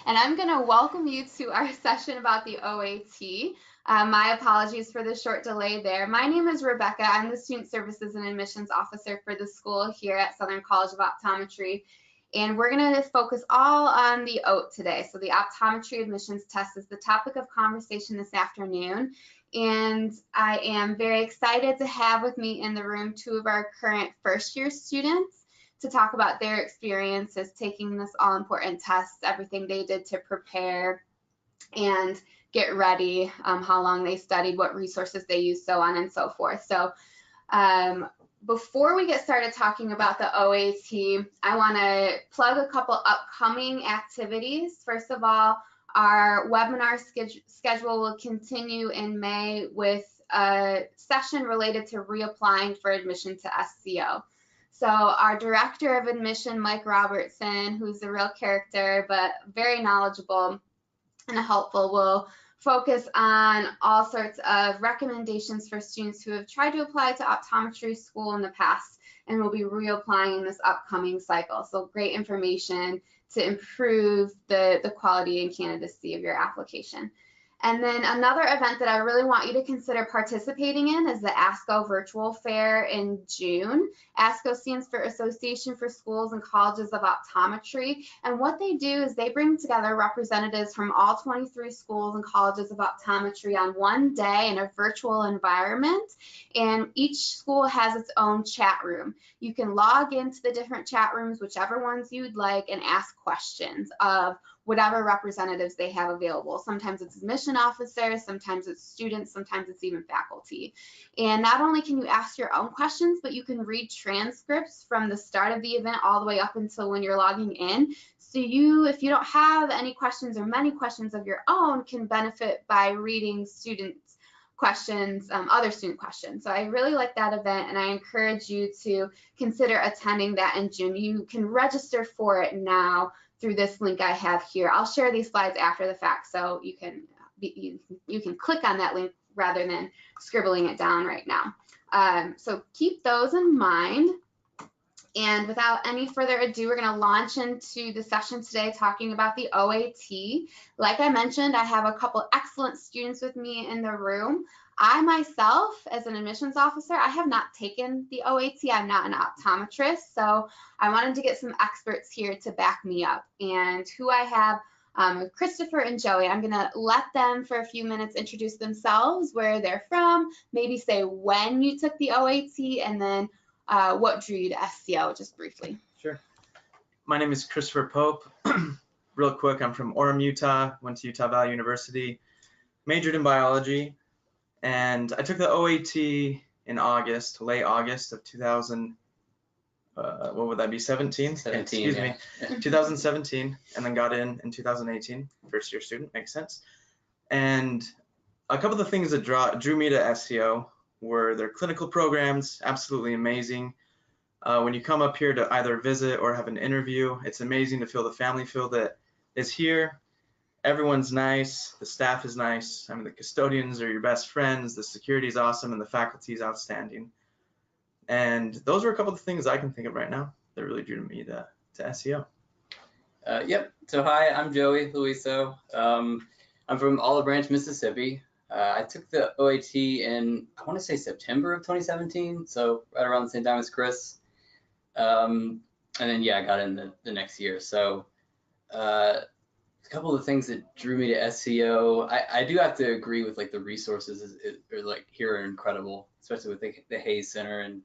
And I'm going to welcome you to our session about the OAT. My apologies for the short delay there. My name is Rebecca. I'm the Student Services and Admissions Officer for the school here at Southern College of Optometry. And we're going to focus all on the OAT today. So the Optometry Admissions Test is the topic of conversation this afternoon. And I am very excited to have with me in the room two of our current first-year students to talk about their experiences taking this all-important test, everything they did to prepare and get ready, how long they studied, what resources they used, so on and so forth. So before we get started talking about the OAT, I want to plug a couple upcoming activities. First of all, our webinar schedule will continue in May with a session related to reapplying for admission to SCO. So our Director of Admission, Mike Robertson, who's a real character but very knowledgeable and helpful, will focus on all sorts of recommendations for students who have tried to apply to optometry school in the past and will be reapplying in this upcoming cycle. So great information to improve the quality and candidacy of your application. And then another event that I really want you to consider participating in is the ASCO Virtual Fair in June. ASCO stands for Association for Schools and Colleges of Optometry. And what they do is they bring together representatives from all 23 schools and colleges of optometry on one day in a virtual environment. And each school has its own chat room. You can log into the different chat rooms, whichever ones you'd like, and ask questions of whatever representatives they have available. Sometimes it's admission officers, sometimes it's students, sometimes it's even faculty. And not only can you ask your own questions, but you can read transcripts from the start of the event all the way up until when you're logging in. So you, if you don't have any questions or many questions of your own, can benefit by reading students' questions, other student questions. So I really like that event, and I encourage you to consider attending that in June. You can register for it now through this link I have here. I'll share these slides after the fact, so you can click on that link rather than scribbling it down right now. So keep those in mind. And without any further ado, we're going to launch into the session today talking about the OAT. Like I mentioned, I have a couple excellent students with me in the room. I myself, as an admissions officer, I have not taken the OAT. I'm not an optometrist, so I wanted to get some experts here to back me up. And who I have, Christopher and Joey, I'm going to let them for a few minutes introduce themselves, where they're from, maybe say when you took the OAT, and then what drew you to SCO, just briefly. Sure. My name is Christopher Pope. Real quick, I'm from Orem, Utah, went to Utah Valley University, majored in biology, and I took the OAT in August, late August of 2000, what would that be, 17? Excuse me, 2017, and then got in 2018, first year student, makes sense. And a couple of the things that drew me to SCO were their clinical programs, absolutely amazing. When you come up here to either visit or have an interview, it's amazing to feel the family feel that is here. Everyone's nice, the staff is nice. I mean, the custodians are your best friends, the security is awesome, and the faculty is outstanding. And those are a couple of things I can think of right now that really drew me to SCO. Yep, so hi, I'm Joey Luiso. I'm from Olive Branch, Mississippi. I took the OAT in, I want to say September of 2017, so right around the same time as Chris. And then, yeah, I got in the next year. So a couple of things that drew me to SCO, I do have to agree with like the resources here are incredible, especially with the Hayes Center and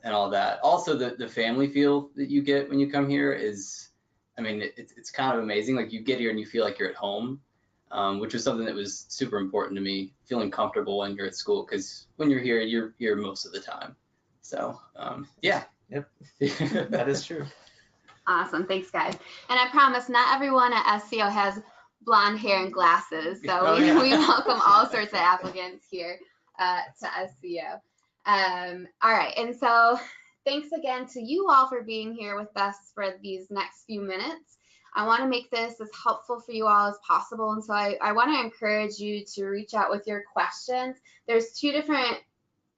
all that. Also, the family feel that you get when you come here is, I mean, it's kind of amazing. Like you get here and you feel like you're at home. Which was something that was super important to me, feeling comfortable when you're at school, because when you're here, you're here most of the time. So, yeah. Yep, that is true. Awesome, thanks guys. And I promise not everyone at SCO has blonde hair and glasses, so we welcome all sorts of applicants here to SCO. All right, and so thanks again to you all for being here with us for these next few minutes. I want to make this as helpful for you all as possible, and so I want to encourage you to reach out with your questions. There's two different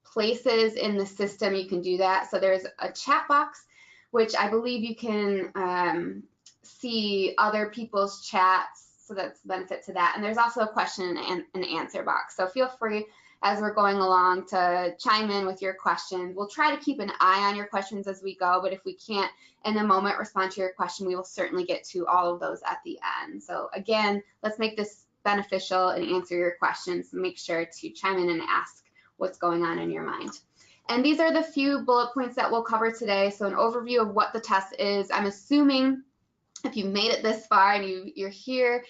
places in the system you can do that. So there's a chat box, which I believe you can see other people's chats, so that's the benefit to that. And there's also a question and answer box. So feel free as we're going along to chime in with your questions. We'll try to keep an eye on your questions as we go, but if we can't in the moment respond to your question, we will certainly get to all of those at the end. So again, let's make this beneficial and answer your questions. Make sure to chime in and ask what's going on in your mind. And these are the few bullet points that we'll cover today. So an overview of what the test is. I'm assuming if you made it this far and you're here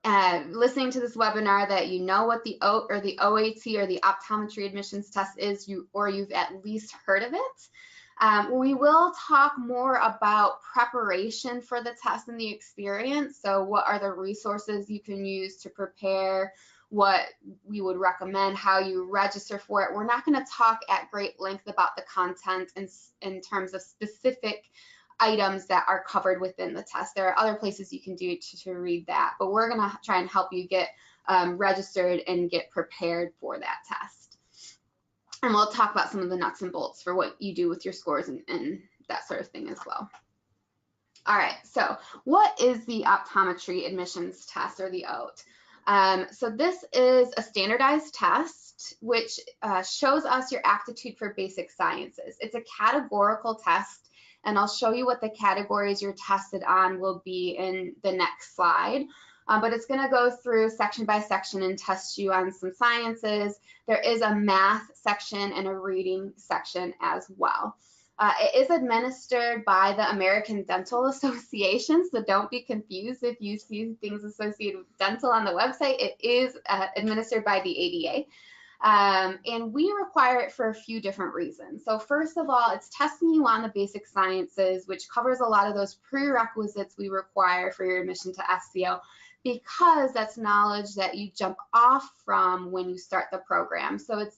listening to this webinar that you know what the OAT or the Optometry Admissions Test is, or you've at least heard of it. We will talk more about preparation for the test and the experience. So what are the resources you can use to prepare, what we would recommend, how you register for it. We're not going to talk at great length about the content in terms of specific items that are covered within the test. There are other places you can do to read that, but we're going to try and help you get registered and get prepared for that test. And we'll talk about some of the nuts and bolts for what you do with your scores and that sort of thing as well. All right, so what is the Optometry Admissions Test, or the OAT? So this is a standardized test which shows us your aptitude for basic sciences. It's a categorical test, and I'll show you what the categories you're tested on will be in the next slide. But it's going to go through section by section and test you on some sciences. There is a math section and a reading section as well. It is administered by the American Dental Association, so don't be confused if you see things associated with dental on the website. It is administered by the ADA, and we require it for a few different reasons. So first of all, it's testing you on the basic sciences, which covers a lot of those prerequisites we require for your admission to SCO, because that's knowledge that you jump off from when you start the program. So it's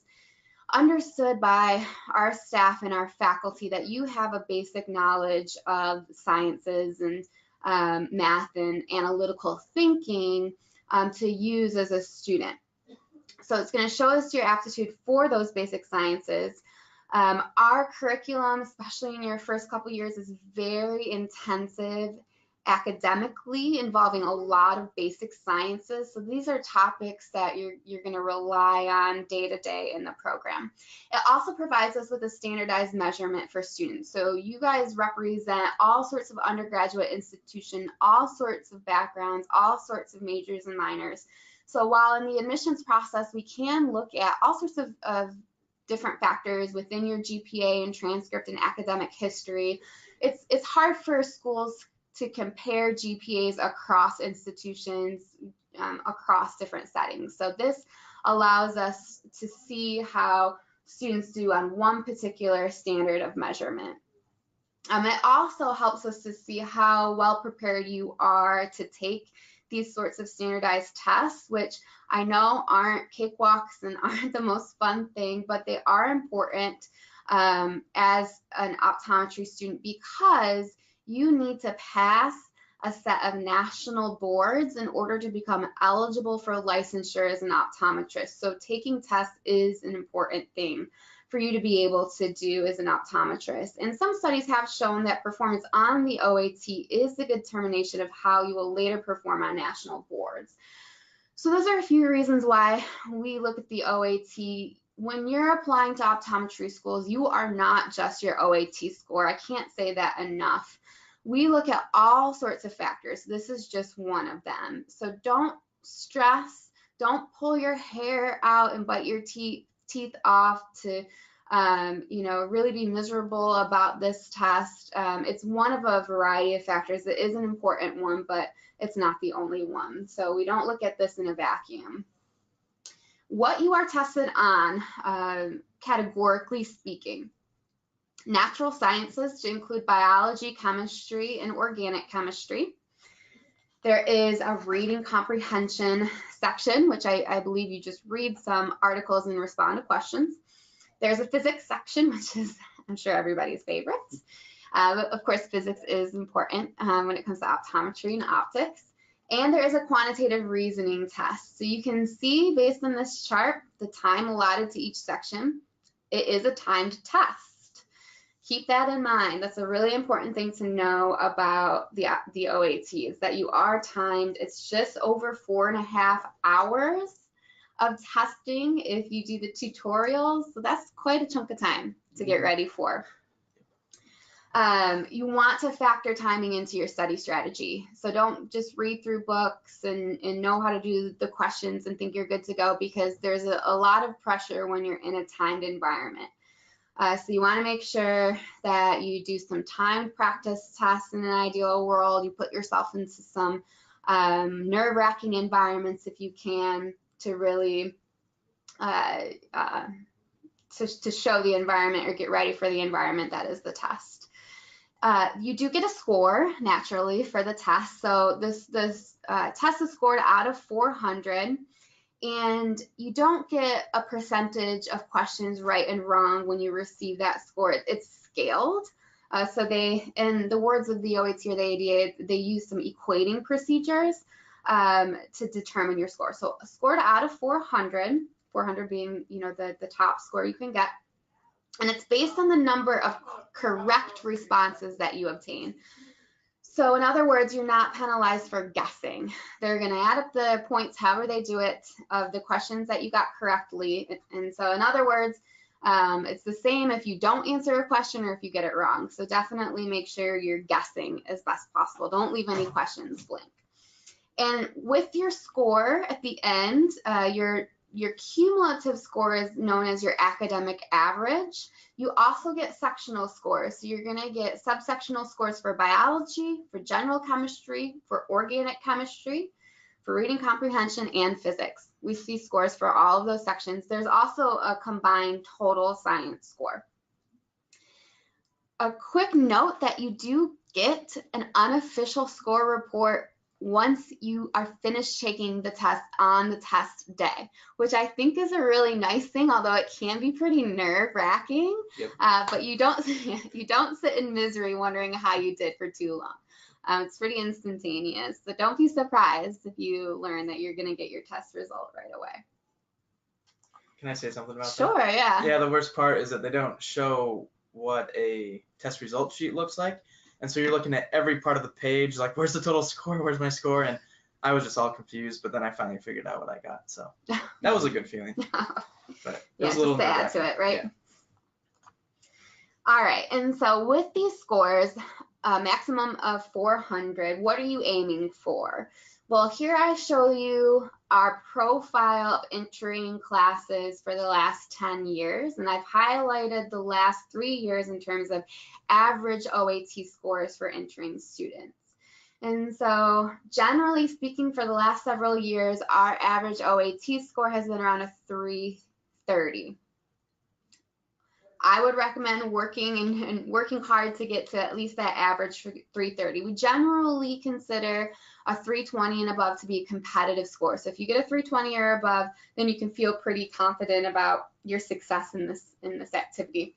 understood by our staff and our faculty that you have a basic knowledge of sciences and math and analytical thinking to use as a student. So it's going to show us your aptitude for those basic sciences. Our curriculum, especially in your first couple years, is very intensive academically, involving a lot of basic sciences. So these are topics that you're going to rely on day to day in the program. It also provides us with a standardized measurement for students. So you guys represent all sorts of undergraduate institutions, all sorts of backgrounds, all sorts of majors and minors. So while in the admissions process, we can look at all sorts of different factors within your GPA and transcript and academic history, it's hard for schools to compare GPAs across institutions, across different settings. So this allows us to see how students do on one particular standard of measurement. It also helps us to see how well prepared you are to take these sorts of standardized tests, which I know aren't cakewalks and aren't the most fun thing, but they are important as an optometry student, because you need to pass a set of national boards in order to become eligible for licensure as an optometrist. So taking tests is an important thing for you to be able to do as an optometrist. And some studies have shown that performance on the OAT is the determination of how you will later perform on national boards. So those are a few reasons why we look at the OAT. When you're applying to optometry schools, you are not just your OAT score. I can't say that enough. We look at all sorts of factors. This is just one of them. So don't stress, don't pull your hair out and bite your teeth off to really be miserable about this test. It's one of a variety of factors. It is an important one, but it's not the only one. So we don't look at this in a vacuum. What you are tested on, categorically speaking: natural sciences, to include biology, chemistry, and organic chemistry. There is a reading comprehension section, which I believe you just read some articles and respond to questions. There's a physics section, which is, I'm sure, everybody's favorite. Of course, physics is important when it comes to optometry and optics. And there is a quantitative reasoning test. So you can see, based on this chart, the time allotted to each section. It is a timed test. Keep that in mind. That's a really important thing to know about the OATs, that you are timed. It's just over 4.5 hours of testing if you do the tutorials. So that's quite a chunk of time to get ready for. You want to factor timing into your study strategy. So don't just read through books and know how to do the questions and think you're good to go, because there's a lot of pressure when you're in a timed environment. So you want to make sure that you do some timed practice tests. In an ideal world, you put yourself into some nerve-wracking environments if you can, to really to show the environment or get ready for the environment that is the test. You do get a score naturally for the test. So this test is scored out of 400. And you don't get a percentage of questions right and wrong when you receive that score. It's scaled. So they, in the words of the OAT or the ADA, they use some equating procedures to determine your score. So scored out of 400, 400 being, the top score you can get. And it's based on the number of correct responses that you obtain. So in other words, you're not penalized for guessing. They're going to add up the points however they do it of the questions that you got correctly. And so in other words, it's the same if you don't answer a question or if you get it wrong. So definitely make sure you're guessing as best possible. Don't leave any questions blank. And with your score at the end, your cumulative score is known as your academic average. You also get sectional scores. So you're going to get subsectional scores for biology, for general chemistry, for organic chemistry, for reading comprehension, and physics. We see scores for all of those sections. There's also a combined total science score. A quick note that you do get an unofficial score report once you are finished taking the test on the test day, which I think is a really nice thing, although it can be pretty nerve-wracking. Yep. But you don't sit in misery wondering how you did for too long. It's pretty instantaneous, so don't be surprised if you learn that you're going to get your test result right away. Can I say something about that? Sure, yeah. Yeah, the worst part is that they don't show what a test result sheet looks like. And so you're looking at every part of the page, like, where's the total score? Where's my score? And I was just all confused, but then I finally figured out what I got. So that was a good feeling. But it was a little just to add to it, right? Yeah. All right, and so with these scores, a maximum of 400, what are you aiming for? Well, here I show you our profile of entering classes for the last 10 years, and I've highlighted the last 3 years in terms of average OAT scores for entering students. And so generally speaking, for the last several years, our average OAT score has been around a 330. I would recommend working and working hard to get to at least that average for 330. We generally consider a 320 and above to be a competitive score. So if you get a 320 or above, then you can feel pretty confident about your success in this activity.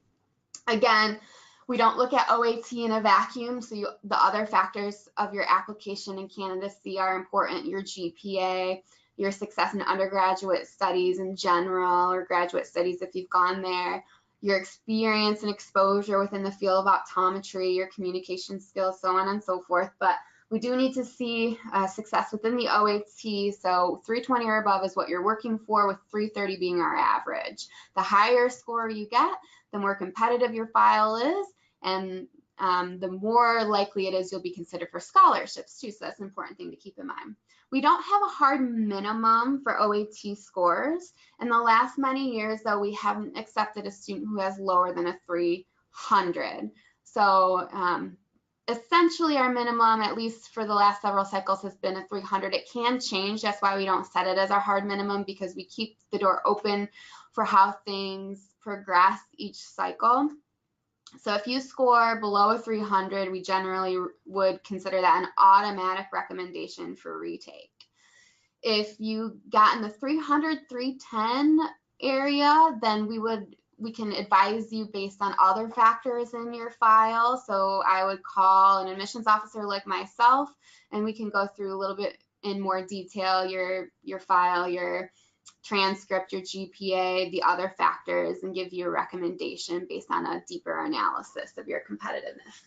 Again, we don't look at OAT in a vacuum, so the other factors of your application and candidacy are important. Your GPA, your success in undergraduate studies in general, or graduate studies if you've gone there, your experience and exposure within the field of optometry, your communication skills, so on and so forth. But we do need to see success within the OAT, so 320 or above is what you're working for, with 330 being our average. The higher score you get, the more competitive your file is, and the more likely it is you'll be considered for scholarships too, so that's an important thing to keep in mind. We don't have a hard minimum for OAT scores. In the last many years, though, we haven't accepted a student who has lower than a 300. So essentially our minimum, at least for the last several cycles, has been a 300. It can change. That's why we don't set it as our hard minimum, because we keep the door open for how things progress each cycle. So if you score below a 300, we generally would consider that an automatic recommendation for retake. If you got in the 300, 310 area, then we can advise you based on other factors in your file. So I would call an admissions officer like myself, and we can go through a little bit in more detail your file, your transcript, your GPA, the other factors, and give you a recommendation based on a deeper analysis of your competitiveness.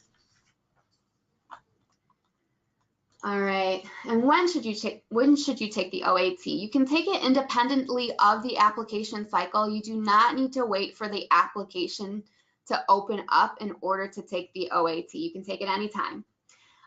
All right, and when should you take the OAT? You can take it independently of the application cycle. You do not need to wait for the application to open up in order to take the OAT. You can take it anytime.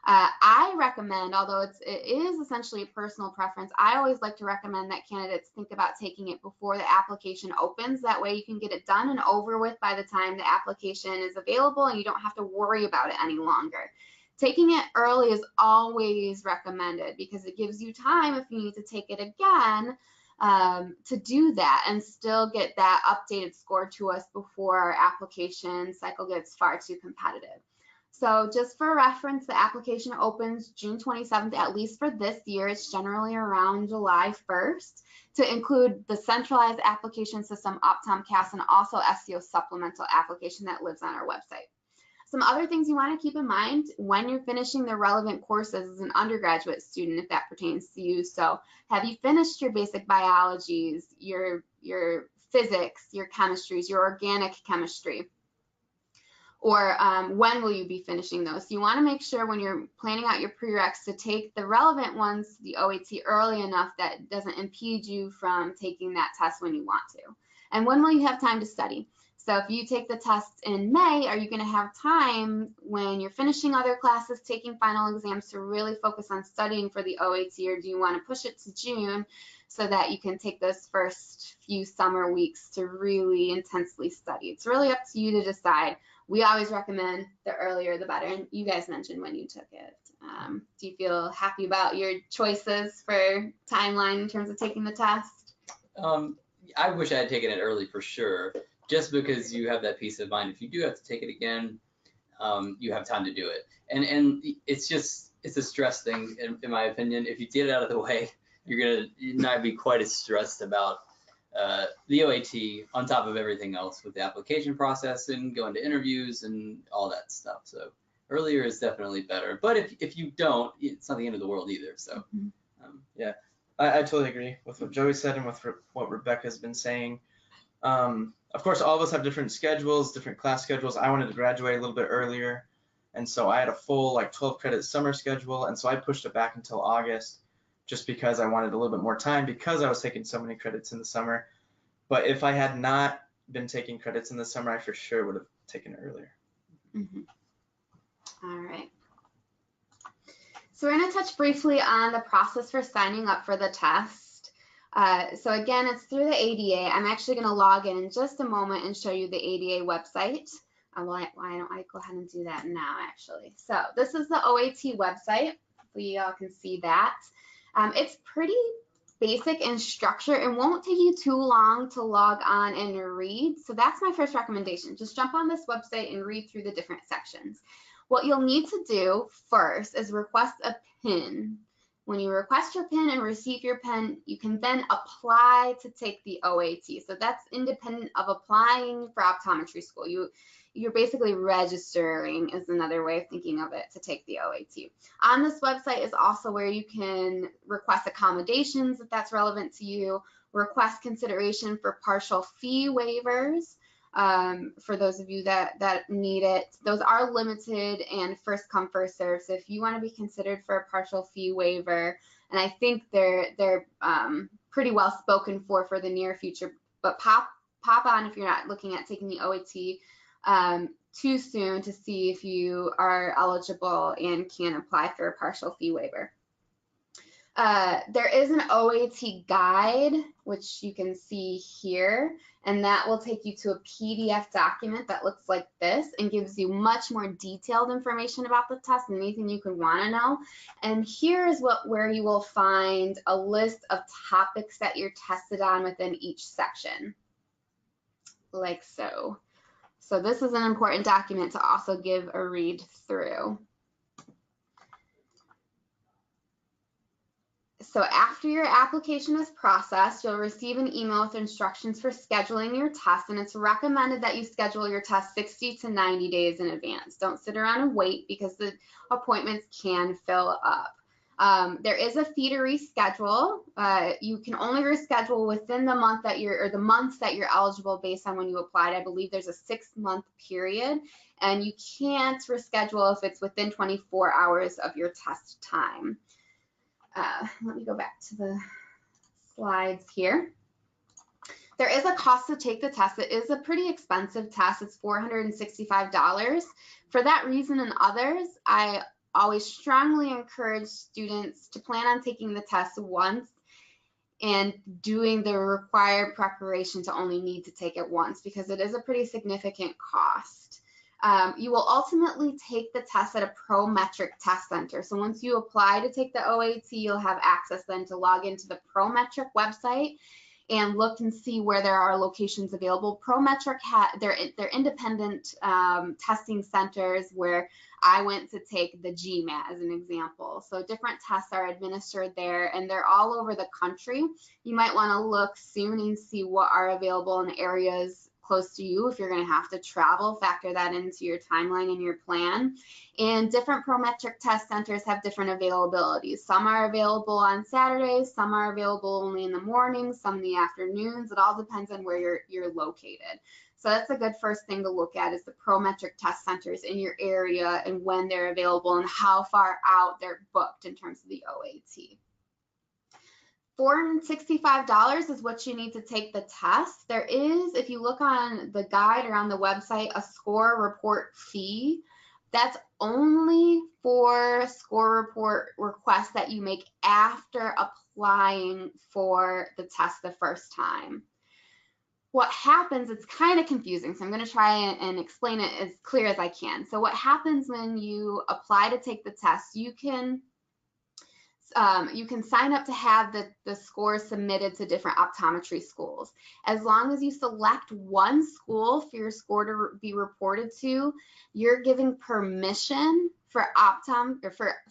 I recommend, although it is essentially a personal preference, I always like to recommend that candidates think about taking it before the application opens. That way you can get it done and over with by the time the application is available and you don't have to worry about it any longer. Taking it early is always recommended because it gives you time if you need to take it again to do that and still get that updated score to us before our application cycle gets far too competitive. So just for reference, the application opens June 27th, at least for this year. It's generally around July 1st to include the centralized application system, Optomcast, and also SEO supplemental application that lives on our website. Some other things you want to keep in mind when you're finishing the relevant courses as an undergraduate student, if that pertains to you. So have you finished your basic biologies, your physics, your chemistries, your organic chemistry? Or when will you be finishing those? So you want to make sure when you're planning out your prereqs to take the relevant ones, the OAT, early enough that it doesn't impede you from taking that test when you want to. And when will you have time to study? So if you take the test in May, are you going to have time when you're finishing other classes, taking final exams, to really focus on studying for the OAT, or do you want to push it to June so that you can take those first few summer weeks to really intensely study? It's really up to you to decide. We always recommend the earlier the better, and you guys mentioned when you took it. Do you feel happy about your choices for timeline in terms of taking the test? I wish I had taken it early for sure, just because you have that peace of mind. If you do have to take it again, you have time to do it. And it's a stress thing, in my opinion. If you get it out of the way, you're not be quite as stressed about the OAT on top of everything else with the application process and going to interviews and all that stuff. So earlier is definitely better. But if you don't, it's not the end of the world either. So yeah, I totally agree with what Joey said and with what Rebecca's been saying. Of course, all of us have different schedules, different class schedules. I wanted to graduate a little bit earlier, and so I had a full 12 credit summer schedule, and so I pushed it back until August just because I wanted a little bit more time because I was taking so many credits in the summer. But if I had not been taking credits in the summer, I for sure would have taken it earlier. All right. So we're going to touch briefly on the process for signing up for the test. So again, it's through the ADA. I'm actually going to log in just a moment and show you the ADA website. Why don't I go ahead and do that now, actually? So this is the OAT website. We all can see that. It's pretty basic in structure. It won't take you too long to log on and read. So that's my first recommendation. Just jump on this website and read through the different sections. What you'll need to do first is request a PIN. When you request your PIN and receive your PIN, you can then apply to take the OAT. So that's independent of applying for optometry school. You're basically registering is another way of thinking of it to take the OAT. On this website is also where you can request accommodations if that's relevant to you, request consideration for partial fee waivers for those of you that need it. Those are limited and first come, first serve. So if you want to be considered for a partial fee waiver, and I think they're pretty well spoken for the near future, but pop on if you're not looking at taking the OAT too soon to see if you are eligible and can apply for a partial fee waiver. There is an OAT guide, which you can see here, and that will take you to a PDF document that looks like this and gives you much more detailed information about the test and anything you could want to know. And here is where you will find a list of topics that you're tested on within each section, like so. So this is an important document to also give a read through. So after your application is processed, you'll receive an email with instructions for scheduling your test, and it's recommended that you schedule your test 60 to 90 days in advance. Don't sit around and wait because the appointments can fill up. There is a fee to reschedule. You can only reschedule within the month that you're, or the months that you're eligible based on when you applied. I believe there's a 6-month period, and you can't reschedule if it's within 24 hours of your test time. Let me go back to the slides here. There is a cost to take the test. It is a pretty expensive test. It's $465. For that reason and others, I always strongly encourage students to plan on taking the test once and doing the required preparation to only need to take it once, because it is a pretty significant cost. You will ultimately take the test at a Prometric test center. So once you apply to take the OAT, you'll have access then to log into the Prometric website and look and see where there are locations available. Prometric, they're independent testing centers where I went to take the GMAT as an example. So different tests are administered there, and they're all over the country. You might want to look soon and see what are available in areas close to you. If you're going to have to travel, factor that into your timeline and your plan. And different Prometric test centers have different availabilities. Some are available on Saturdays, some are available only in the mornings, some in the afternoons. It all depends on where you're located. So that's a good first thing to look at, is the Prometric test centers in your area and when they're available and how far out they're booked in terms of the OAT. $465 is what you need to take the test. There is, if you look on the guide or on the website, a score report fee. That's only for score report requests that you make after applying for the test the first time. What happens, it's kind of confusing, so I'm going to try and explain it as clear as I can. So what happens when you apply to take the test, you can sign up to have the scores submitted to different optometry schools. As long as you select one school for your score to be reported to, you're giving permission for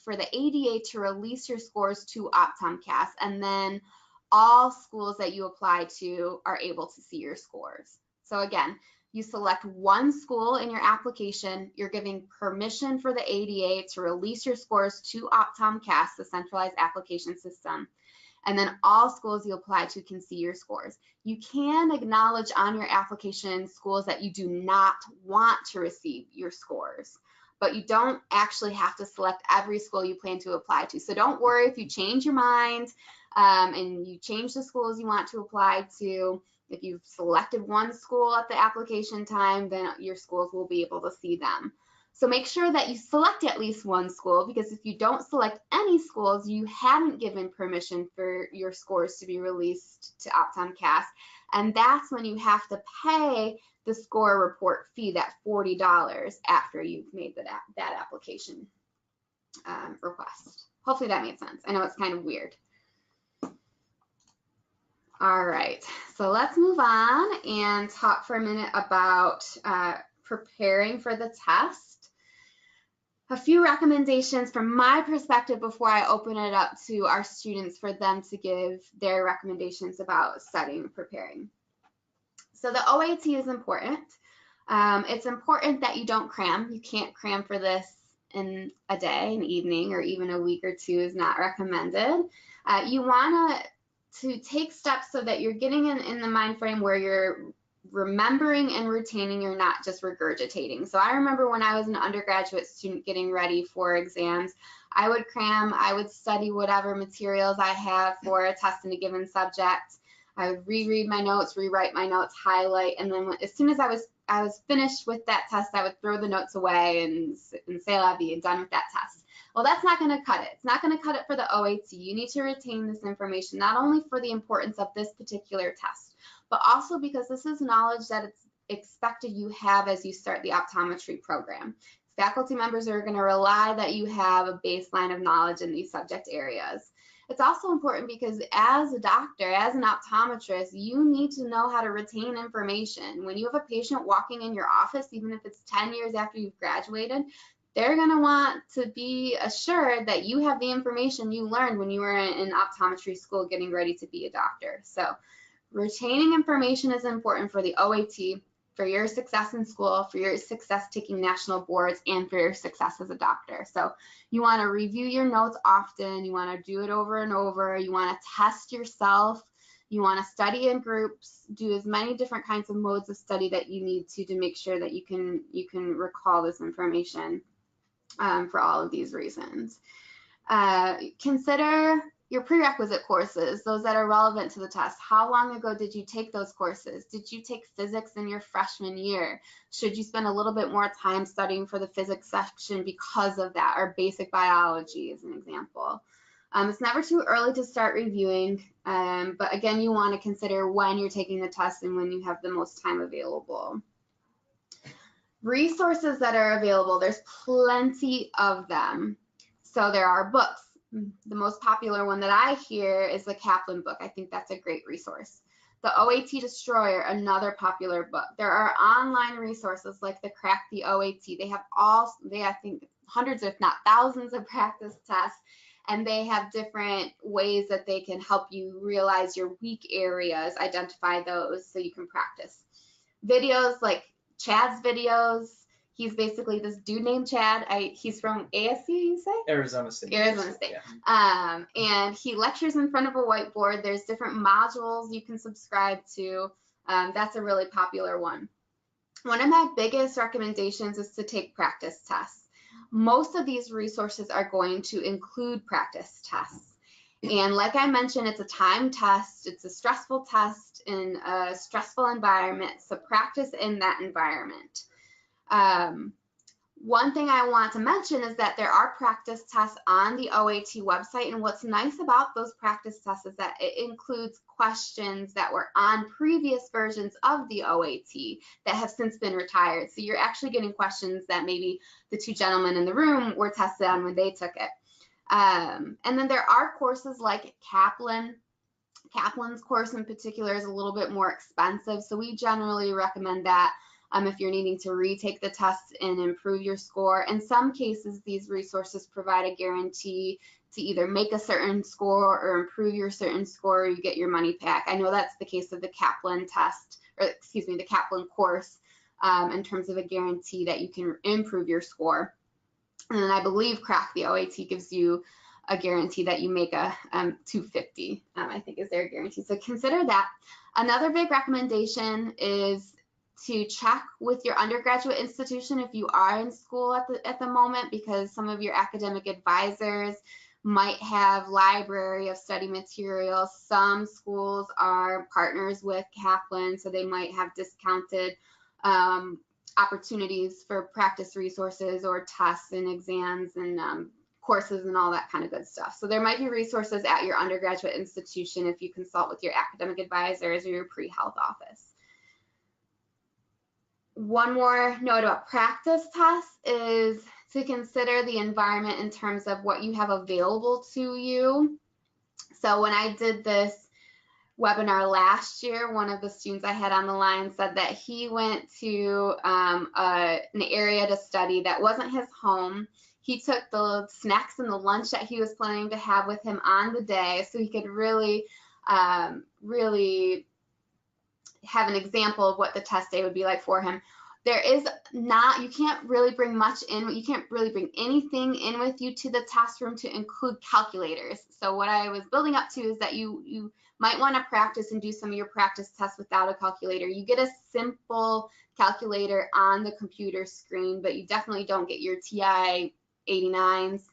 for the ADA to release your scores to Optomcast, and then all schools that you apply to are able to see your scores. So again, you select one school in your application, you're giving permission for the ADA to release your scores to Optomcast, the centralized application system, and then all schools you apply to can see your scores. You can acknowledge on your application schools that you do not want to receive your scores, but you don't actually have to select every school you plan to apply to. So don't worry if you change your mind and you change the schools you want to apply to. If you've selected one school at the application time, then your schools will be able to see them. So make sure that you select at least one school, because if you don't select any schools, you haven't given permission for your scores to be released to Optomcast. And that's when you have to pay the score report fee, that $40 after you've made that application request. Hopefully that made sense. I know it's kind of weird. All right, so let's move on and talk for a minute about preparing for the test. A few recommendations from my perspective before I open it up to our students for them to give their recommendations about studying and preparing. So the OAT is important. It's important that you don't cram. You can't cram for this in a day, an evening, or even a week or two is not recommended. You want to take steps so that you're getting in the mind frame where you're remembering and retaining, you're not just regurgitating. So I remember when I was an undergraduate student getting ready for exams, I would cram, I would study whatever materials I have for a test in a given subject. I would reread my notes, rewrite my notes, highlight, and then as soon as I was finished with that test, I would throw the notes away and say I'll be done with that test. Well, that's not going to cut it. It's not going to cut it for the OAT. You need to retain this information, not only for the importance of this particular test, but also because this is knowledge that it's expected you have as you start the optometry program. Faculty members are going to rely that you have a baseline of knowledge in these subject areas. It's also important because as a doctor, as an optometrist, you need to know how to retain information. When you have a patient walking in your office, even if it's 10 years after you've graduated, they're going to want to be assured that you have the information you learned when you were in optometry school getting ready to be a doctor. So retaining information is important for the OAT, for your success in school, for your success taking national boards, and for your success as a doctor. So you want to review your notes often. You want to do it over and over. You want to test yourself. You want to study in groups, do as many different kinds of modes of study that you need to make sure that you can recall this information for all of these reasons. Consider your prerequisite courses, those that are relevant to the test. How long ago did you take those courses? Did you take physics in your freshman year? Should you spend a little bit more time studying for the physics section because of that, or basic biology as an example? It's never too early to start reviewing, but again, you want to consider when you're taking the test and when you have the most time available. Resources that are available, there's plenty of them. So there are books. The most popular one that I hear is the Kaplan book. I think that's a great resource. The OAT Destroyer, another popular book. There are online resources like the Crack the OAT. They have I think hundreds, if not thousands, of practice tests, and they have different ways that they can help you realize your weak areas, identify those so you can practice. Videos like Chad's videos. He's basically this dude named Chad. He's from ASU, you say? Arizona State. Arizona State. Yeah. And he lectures in front of a whiteboard. There's different modules you can subscribe to. That's a really popular one. One of my biggest recommendations is to take practice tests. Most of these resources are going to include practice tests. And like I mentioned, it's a time test. It's a stressful test in a stressful environment. So practice in that environment. One thing I want to mention is that there are practice tests on the OAT website, and what's nice about those practice tests is that it includes questions that were on previous versions of the OAT that have since been retired. So you're actually getting questions that maybe the two gentlemen in the room were tested on when they took it. And then there are courses like Kaplan. Kaplan's course in particular is a little bit more expensive, so we generally recommend that if you're needing to retake the test and improve your score. In some cases, these resources provide a guarantee to either make a certain score or improve your certain score, or you get your money back. I know that's the case of the Kaplan test, or excuse me, the Kaplan course, in terms of a guarantee that you can improve your score. And then I believe Crack the OAT gives you a guarantee that you make a 250, I think is their guarantee. So consider that. Another big recommendation is to check with your undergraduate institution if you are in school at the moment, because some of your academic advisors might have library of study materials. Some schools are partners with Kaplan, so they might have discounted opportunities for practice resources or tests and exams and courses and all that kind of good stuff. So there might be resources at your undergraduate institution if you consult with your academic advisors or your pre-health office. One more note about practice tests is to consider the environment in terms of what you have available to you. So when I did this webinar last year, one of the students I had on the line said that he went to an area to study that wasn't his home. He took the snacks and the lunch that he was planning to have with him on the day so he could really have an example of what the test day would be like for him. You can't really bring much in, you can't really bring anything in with you to the test room to include calculators. So what I was building up to is that you might want to practice and do some of your practice tests without a calculator. You get a simple calculator on the computer screen, but you definitely don't get your TI 89s.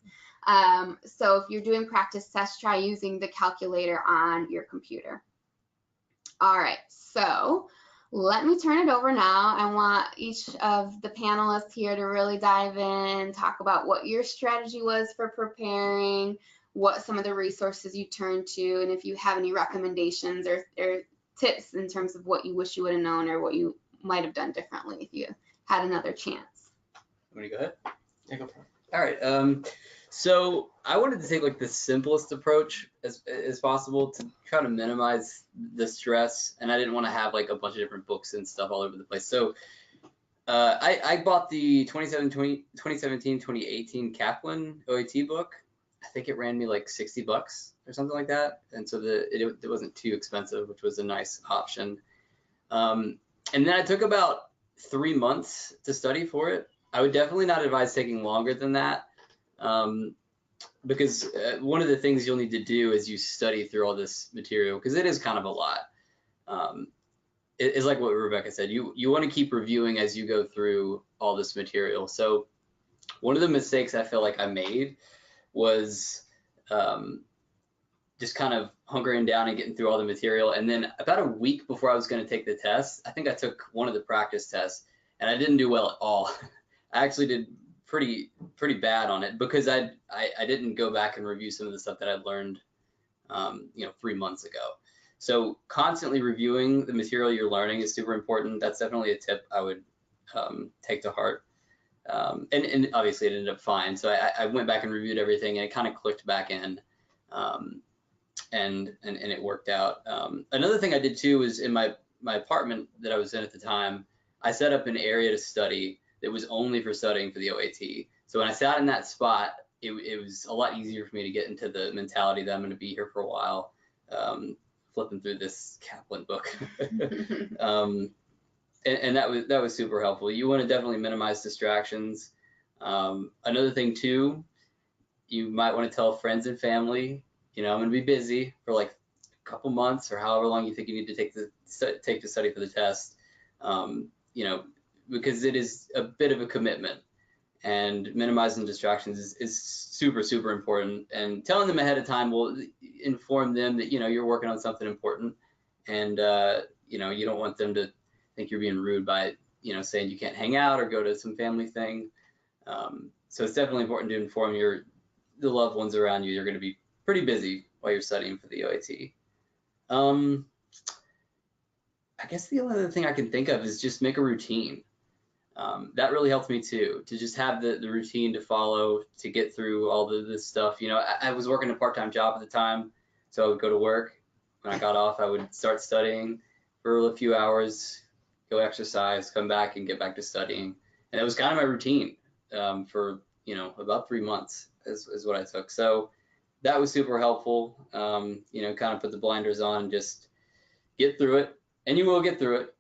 So if you're doing practice tests, try using the calculator on your computer. All right, so let me turn it over now. I want each of the panelists here to really dive in, talk about what your strategy was for preparing, what some of the resources you turned to, and if you have any recommendations or tips in terms of what you wish you would have known or what you might have done differently if you had another chance. Want me to go ahead? Yeah, go for it. All right. So I wanted to take like the simplest approach as possible to try to minimize the stress, and I didn't want to have like a bunch of different books and stuff all over the place. So I bought the 2017-2018 Kaplan OAT book. I think it ran me like $60 or something like that, and so it wasn't too expensive, which was a nice option. And then I took about 3 months to study for it. I would definitely not advise taking longer than that, because one of the things you'll need to do as you study through all this material, because it is kind of a lot. It's like what Rebecca said. You want to keep reviewing as you go through all this material. So one of the mistakes I feel like I made was just kind of hunkering down and getting through all the material. And then about a week before I was going to take the test, I think I took one of the practice tests, and I didn't do well at all. I actually did pretty bad on it because I didn't go back and review some of the stuff that I'd learned, 3 months ago. So constantly reviewing the material you're learning is super important. That's definitely a tip I would take to heart. And obviously it ended up fine. So I went back and reviewed everything, and it kind of clicked back in, and it worked out. Another thing I did too was in my apartment that I was in at the time, I set up an area to study that was only for studying for the OAT. So when I sat in that spot, it was a lot easier for me to get into the mentality that I'm going to be here for a while, flipping through this Kaplan book. And that was super helpful. You want to definitely minimize distractions. Another thing too, you might want to tell friends and family, I'm going to be busy for like a couple months or however long you think you need to take to study for the test. Because it is a bit of a commitment, and minimizing distractions is super, super important. And telling them ahead of time will inform them that, you're working on something important, and, you don't want them to think you're being rude by, saying you can't hang out or go to some family thing. So it's definitely important to inform the loved ones around you. You're going to be pretty busy while you're studying for the OAT. I guess the only other thing I can think of is just make a routine. That really helped me too, to just have the routine to follow to get through all this stuff. I was working a part-time job at the time, so I would go to work. When I got off, I would start studying for a few hours, go exercise, come back and get back to studying. And it was kind of my routine for, about 3 months is what I took. So that was super helpful, kind of put the blinders on and just get through it. And you will get through it,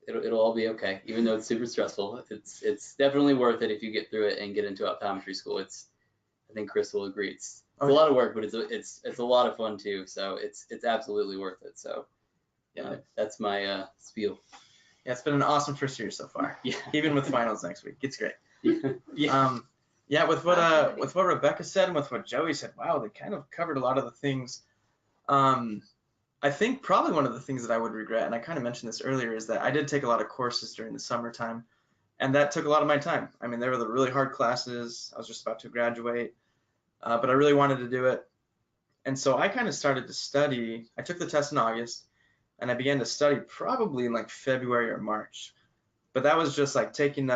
it'll all be okay, even though it's super stressful. It's definitely worth it if you get through it and get into optometry school. I think Chris will agree. It's a lot of work, but it's a lot of fun too. So it's absolutely worth it. So yeah, that's my spiel. Yeah, it's been an awesome first year so far. Yeah. Even with finals next week, it's great. Yeah. With what Rebecca said and with what Joey said, wow, they kind of covered a lot of the things. I think probably one of the things that I would regret, and I kind of mentioned this earlier, is that I did take a lot of courses during the summertime, and that took a lot of my time. I mean, they were the really hard classes. I was just about to graduate, but I really wanted to do it. And so I kind of started to study. I took the test in August, and I began to study probably in like February or March. But that was just like taking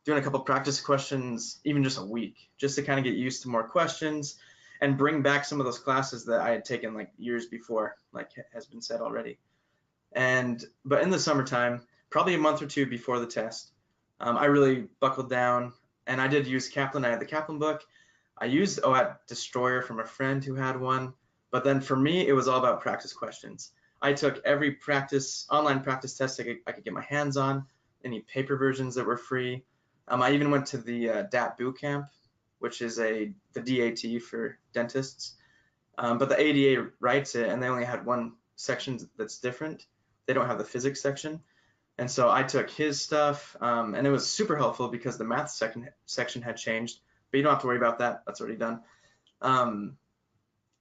doing a couple practice questions, even just a week, just to kind of get used to more questions and bring back some of those classes that I had taken like years before, like has been said already. But in the summertime, probably a month or two before the test, I really buckled down, and I did use Kaplan. I had the Kaplan book. I used OAT Destroyer from a friend who had one, but then for me, it was all about practice questions. I took every online practice test I could get my hands on, any paper versions that were free. I even went to the DAT bootcamp, which is the DAT for dentists, but the ADA writes it, and they only had one section that's different. They don't have the physics section, and so I took his stuff, and it was super helpful because the math section had changed, but you don't have to worry about that. That's already done.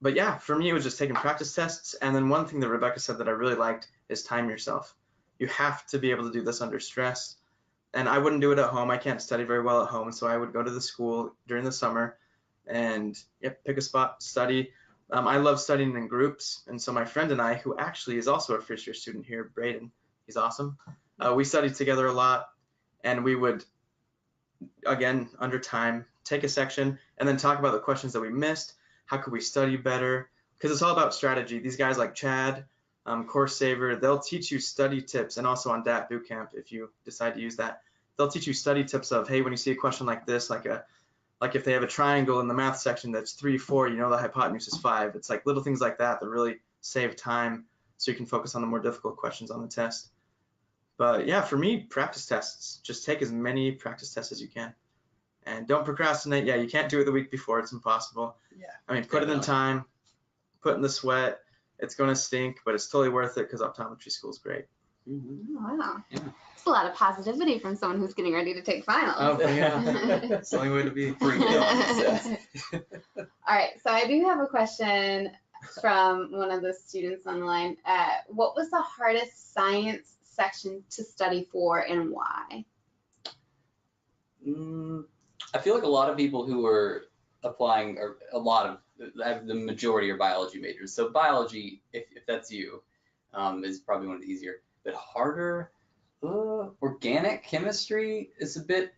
But yeah, for me, it was just taking practice tests, and then one thing that Rebecca said that I really liked is time yourself. You have to be able to do this under stress. And I wouldn't do it at home. I can't study very well at home, so I would go to the school during the summer and pick a spot, study. I love studying in groups, and so my friend and I, who actually is also a first-year student here, Braden, he's awesome. We studied together a lot, and we would, again, under time, take a section and then talk about the questions that we missed. How could we study better? Because it's all about strategy. These guys like Chad, Course Saver, they'll teach you study tips, and also on DAT Bootcamp, if you decide to use that, they'll teach you study tips of, hey, when you see a question like this, like if they have a triangle in the math section that's 3, 4, the hypotenuse is 5. It's like little things like that that really save time, so you can focus on the more difficult questions on the test. But yeah, for me, practice tests, just take as many practice tests as you can. And don't procrastinate. Yeah, you can't do it the week before. It's impossible. Yeah. I mean, put it in time, put in the sweat. It's going to stink, but it's totally worth it because optometry school is great. Wow. Yeah. It's a lot of positivity from someone who's getting ready to take finals. Oh, yeah. It's the only way to be. Bring it on, All right, so I do have a question from one of the students online. What was the hardest science section to study for and why? I feel like a lot of people who are applying, or the majority are biology majors. So biology, if that's you, is probably one of the easier. But harder, organic chemistry is a bit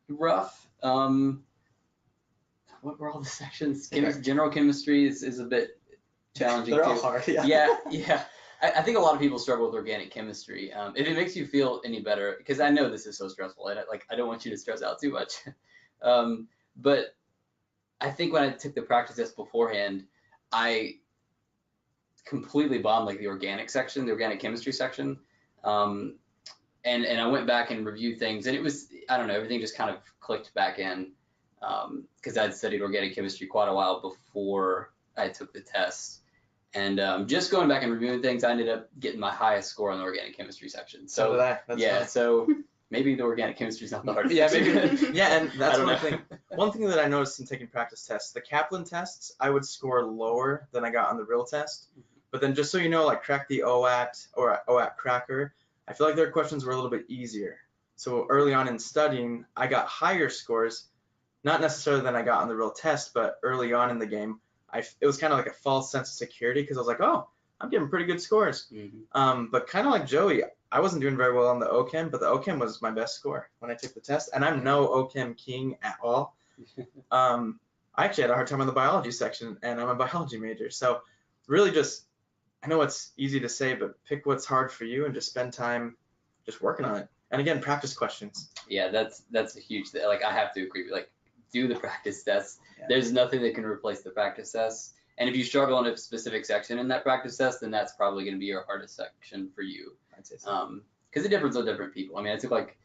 rough. What were all the sections? General chemistry is a bit challenging They're too. all hard, yeah. Yeah. I think a lot of people struggle with organic chemistry. If it makes you feel any better, because I know this is so stressful, and I don't want you to stress out too much. But I think when I took the practice test beforehand, I completely bombed like the organic section, the organic chemistry section. And I went back and reviewed things, and it was, I don't know, everything just kind of clicked back in, because I'd studied organic chemistry quite a while before I took the test. And just going back and reviewing things, I ended up getting my highest score on the organic chemistry section. So did I. That's yeah, fine. so maybe the organic chemistry is not the hardest. Yeah, section. maybe. Yeah, and that's I don't one know. thing. One thing that I noticed in taking practice tests, the Kaplan tests, I would score lower than I got on the real test. But then just so you know, like crack the OAT or OAT cracker, I feel like their questions were a little bit easier. So early on in studying, I got higher scores, not necessarily than I got on the real test, but early on in the game, it was kind of like a false sense of security because I was like, oh, I'm getting pretty good scores. But kind of like Joey, I wasn't doing very well on the OChem, but the OChem was my best score when I took the test, and I'm no OChem king at all. I actually had a hard time on the biology section, and I'm a biology major. So really just, I know it's easy to say, but pick what's hard for you and just spend time just working on it. And again, practice questions. Yeah, that's a huge thing. Like, I have to agree with, like, do the practice tests. Yeah. There's nothing that can replace the practice tests. And if you struggle in a specific section in that practice test, then that's probably going to be your hardest section for you. I'd say so. Because it differs with different people. I mean, I took like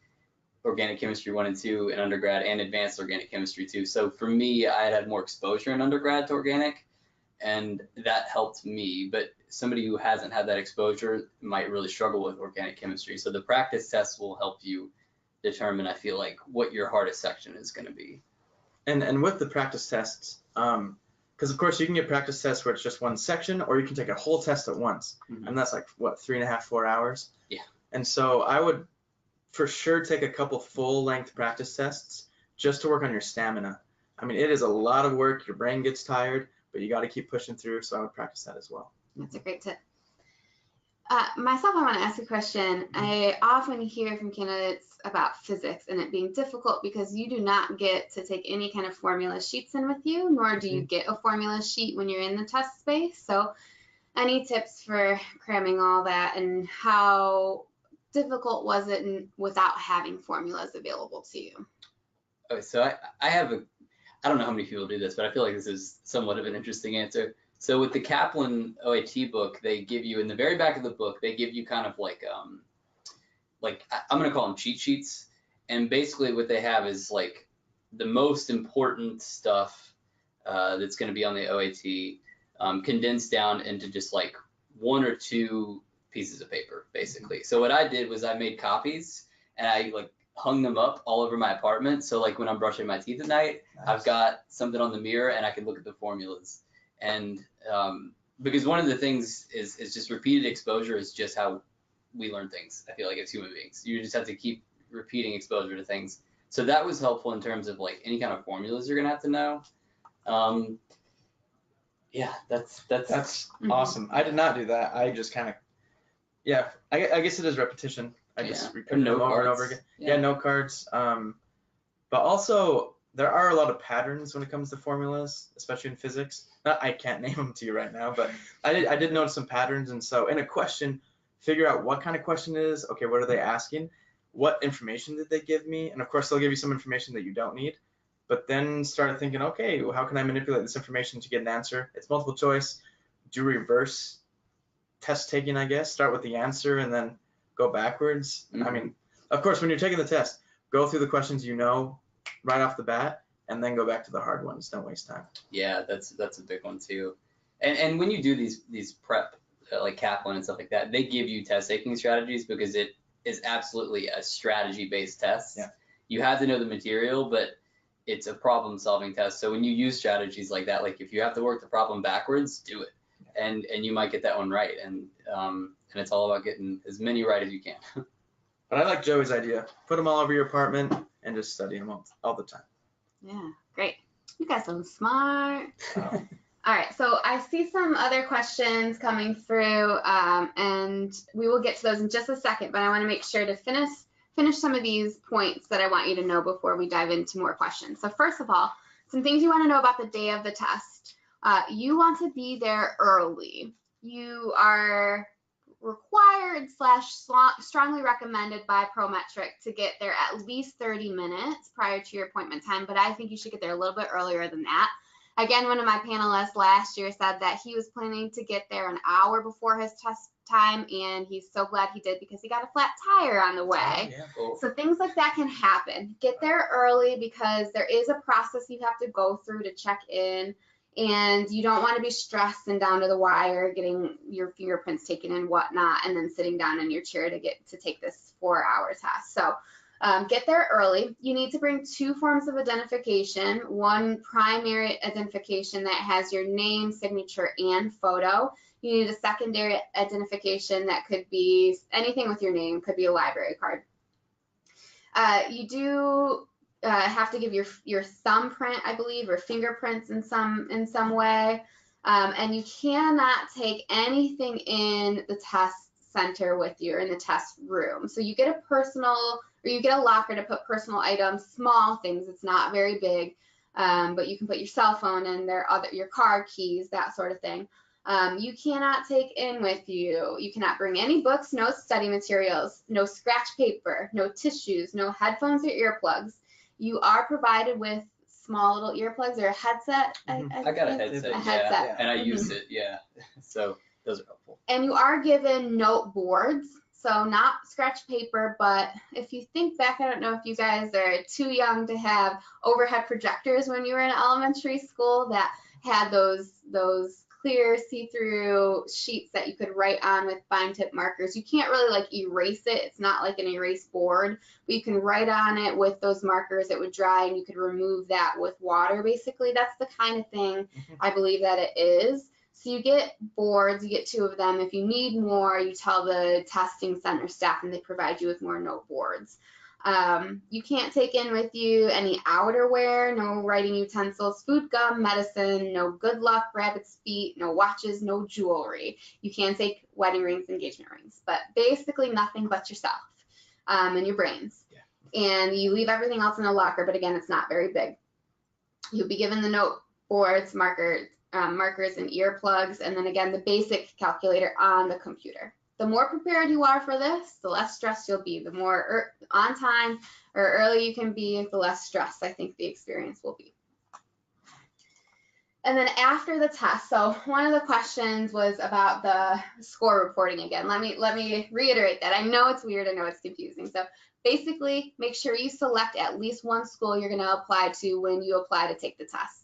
organic chemistry 1 and 2 in undergrad and advanced organic chemistry 2. So for me, I had more exposure in undergrad to organic, and that helped me. But somebody who hasn't had that exposure might really struggle with organic chemistry. So the practice tests will help you determine, I feel like, what your hardest section is going to be. And with the practice tests, because of course you can get practice tests where it's just one section, or you can take a whole test at once, and that's like what, 3.5, 4 hours. Yeah. And so I would for sure take a couple full-length practice tests just to work on your stamina. I mean, it is a lot of work. Your brain gets tired, but you got to keep pushing through. So I would practice that as well. That's a great tip. Myself, I want to ask a question. I often hear from candidates about physics and it being difficult because you do not get to take any kind of formula sheets in with you, nor do you get a formula sheet when you're in the test space. So any tips for cramming all that, and how difficult was it without having formulas available to you? Okay, so I have I don't know how many people do this, but I feel like this is somewhat of an interesting answer. So with the Kaplan OAT book, they give you, in the very back of the book, they give you kind of like I'm going to call them cheat sheets. And basically what they have is like the most important stuff that's going to be on the OAT condensed down into just like 1 or 2 pieces of paper, basically. So what I did was I made copies and I like hung them up all over my apartment. So like when I'm brushing my teeth at night, nice. I've got something on the mirror and I can look at the formulas. And because one of the things is just repeated exposure is just how we learn things, I feel like, as human beings. You just have to keep repeating exposure to things. So that was helpful in terms of like any kind of formulas you're gonna have to know. Yeah, that's awesome. I did not do that. I just kind of, I guess it is repetition. I just repeat them over and over again. Yeah, note cards. But also there are a lot of patterns when it comes to formulas, especially in physics. I can't name them to you right now, but I did notice some patterns. And so in a question, figure out what kind of question it is. Okay, what are they asking? What information did they give me? And of course, they'll give you some information that you don't need. But then start thinking, okay, well, how can I manipulate this information to get an answer? It's multiple choice. Do reverse test taking, I guess. Start with the answer and then go backwards. Mhm. I mean, of course, when you're taking the test, go through the questions right off the bat, and then go back to the hard ones. Don't waste time. Yeah, that's a big one too. And when you do these prep like Kaplan and stuff like that, they give you test taking strategies because it is absolutely a strategy based test. Yeah. You have to know the material, but it's a problem solving test. So when you use strategies like that, like if you have to work the problem backwards, do it, and you might get that one right. And it's all about getting as many right as you can. But I like Joey's idea. Put them all over your apartment and just study them all the time. Yeah, great. You guys are smart. Oh. All right, so I see some other questions coming through, and we will get to those in just a second, but I want to make sure to finish some of these points that I want you to know before we dive into more questions. So first of all, some things you want to know about the day of the test. You want to be there early. You are required / strongly recommended by Prometric to get there at least 30 minutes prior to your appointment time, but I think you should get there a little bit earlier than that. Again, one of my panelists last year said that he was planning to get there an hour before his test time, and he's so glad he did because he got a flat tire on the way. Oh, yeah. Cool. So things like that can happen. Get there early because there is a process you have to go through to check in, and you don't want to be stressed and down to the wire getting your fingerprints taken and whatnot, and then sitting down in your chair to take this 4-hour test. So get there early. You need to bring 2 forms of identification, one primary identification that has your name, signature, and photo. You need a secondary identification that could be anything with your name, could be a library card. You do have to give your thumbprint, I believe, or fingerprints in some way, and you cannot take anything in the test center with you or in the test room. So you get a locker to put personal items, small things. It's not very big, but you can put your cell phone in there, your car keys, that sort of thing. You cannot take in with you. You cannot bring any books, no study materials, no scratch paper, no tissues, no headphones or earplugs. You are provided with small little earplugs or a headset. I got a headset, headset. and I used it, yeah. So those are helpful. And you are given note boards, so not scratch paper, but if you think back, I don't know if you guys are too young to have overhead projectors when you were in elementary school that had those clear see-through sheets that you could write on with fine tip markers. You can't really like erase it. It's not like an erase board, but you can write on it with those markers. It would dry and you could remove that with water. Basically, that's the kind of thing I believe that it is. So you get boards, you get 2 of them. If you need more, you tell the testing center staff and they provide you with more note boards. You can't take in with you any outerwear, no writing utensils, food, gum, medicine, no good luck, rabbit's feet, no watches, no jewelry. You can take wedding rings, engagement rings, but basically nothing but yourself and your brains. Yeah. And you leave everything else in a locker, but again, it's not very big. You'll be given the note boards, markers and earplugs, and then again, the basic calculator on the computer. The more prepared you are for this, the less stressed you'll be. The more on time or early you can be, the less stressed I think the experience will be. And then after the test, so one of the questions was about the score reporting again. Let me reiterate that. I know it's weird, I know it's confusing. So basically, make sure you select at least one school you're going to apply to when you apply to take the test.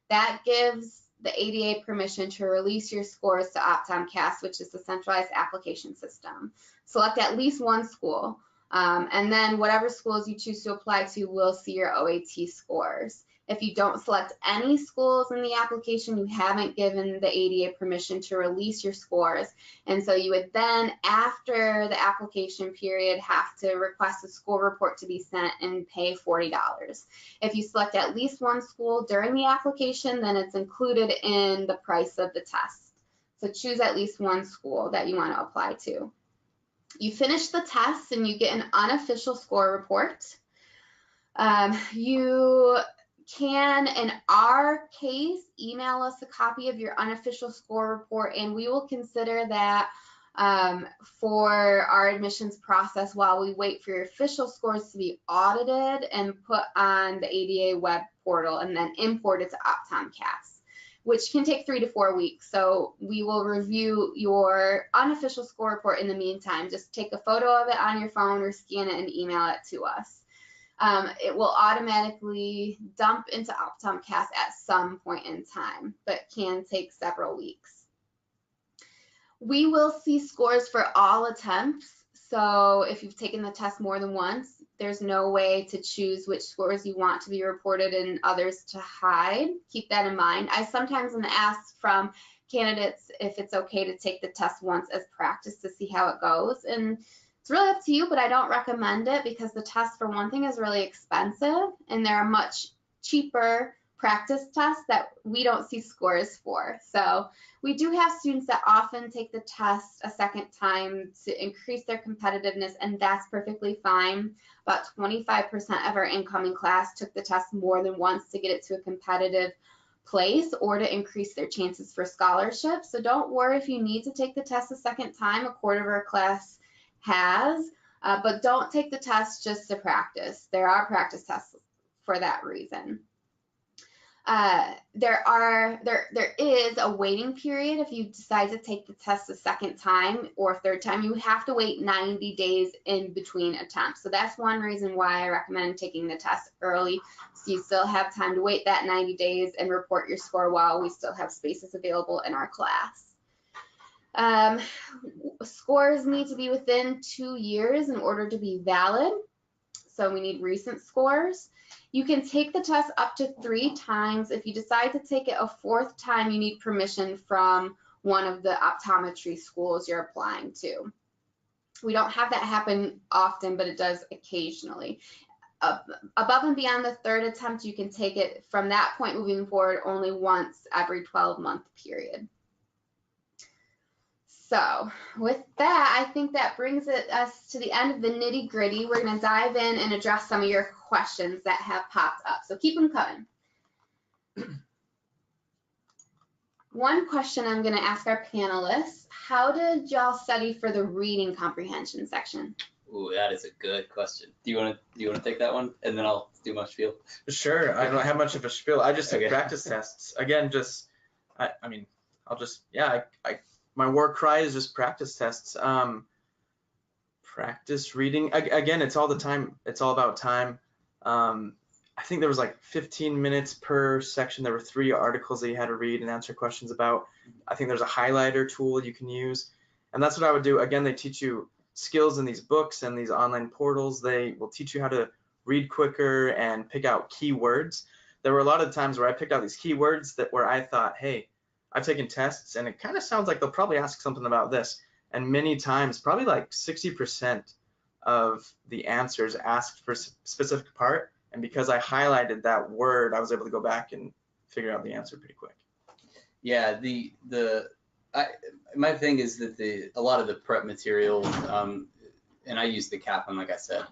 That gives the ADA permission to release your scores to Optomcast, which is the centralized application system. Select at least one school, and then whatever schools you choose to apply to will see your OAT scores. If you don't select any schools in the application, you haven't given the ADA permission to release your scores. And so you would then, after the application period, have to request a score report to be sent and pay $40. If you select at least one school during the application, then it's included in the price of the test. So choose at least one school that you want to apply to. You finish the test and you get an unofficial score report. You can, in our case, email us a copy of your unofficial score report, and we will consider that for our admissions process while we wait for your official scores to be audited and put on the ADA web portal and then imported to Optomcast. which can take 3 to 4 weeks. So we will review your unofficial score report in the meantime. Just take a photo of it on your phone or scan it and email it to us. It will automatically dump into OptomCast at some point in time, but can take several weeks. We will see scores for all attempts. So if you've taken the test more than once, there's no way to choose which scores you want to be reported and others to hide. Keep that in mind. I sometimes am asked from candidates if it's okay to take the test once as practice to see how it goes. And it's really up to you, but I don't recommend it because the test, for one thing, is really expensive, and there are much cheaper practice tests that we don't see scores for. So we do have students that often take the test a second time to increase their competitiveness, and that's perfectly fine. About 25% of our incoming class took the test more than once to get it to a competitive place or to increase their chances for scholarship. So don't worry if you need to take the test a second time. A quarter of our class has, but don't take the test just to practice. There are practice tests for that reason. There is a waiting period if you decide to take the test a second time or third time. You have to wait 90 days in between attempts. So that's one reason why I recommend taking the test early, so you still have time to wait that 90 days and report your score while we still have spaces available in our class. Scores need to be within 2 years in order to be valid. So we need recent scores. You can take the test up to 3 times. If you decide to take it a 4th time, you need permission from one of the optometry schools you're applying to. We don't have that happen often, but it does occasionally. Above and beyond the 3rd attempt, you can take it from that point moving forward only once every 12-month period. So with that, I think that brings us to the end of the nitty gritty. We're going to dive in and address some of your questions that have popped up. So keep them coming. One question I'm going to ask our panelists: how did y'all study for the reading comprehension section? Ooh, that is a good question. Do you want to take that one, and then I'll do my spiel? Sure. I don't have much of a spiel. I just took Okay. practice tests. Again, my war cry is just practice tests. Practice reading. Again, it's all the time. It's all about time. I think there was like 15 minutes per section. There were 3 articles that you had to read and answer questions about. I think there's a highlighter tool you can use. And that's what I would do. Again, they teach you skills in these books and these online portals. They will teach you how to read quicker and pick out keywords. There were a lot of times where I picked out these keywords where I thought, hey, I've taken tests and it kind of sounds like they'll probably ask something about this. And many times, probably like 60% of the answers asked for a specific part. And because I highlighted that word, I was able to go back and figure out the answer pretty quick. Yeah, my thing is that a lot of the prep material, and I use the Kaplan, like I said,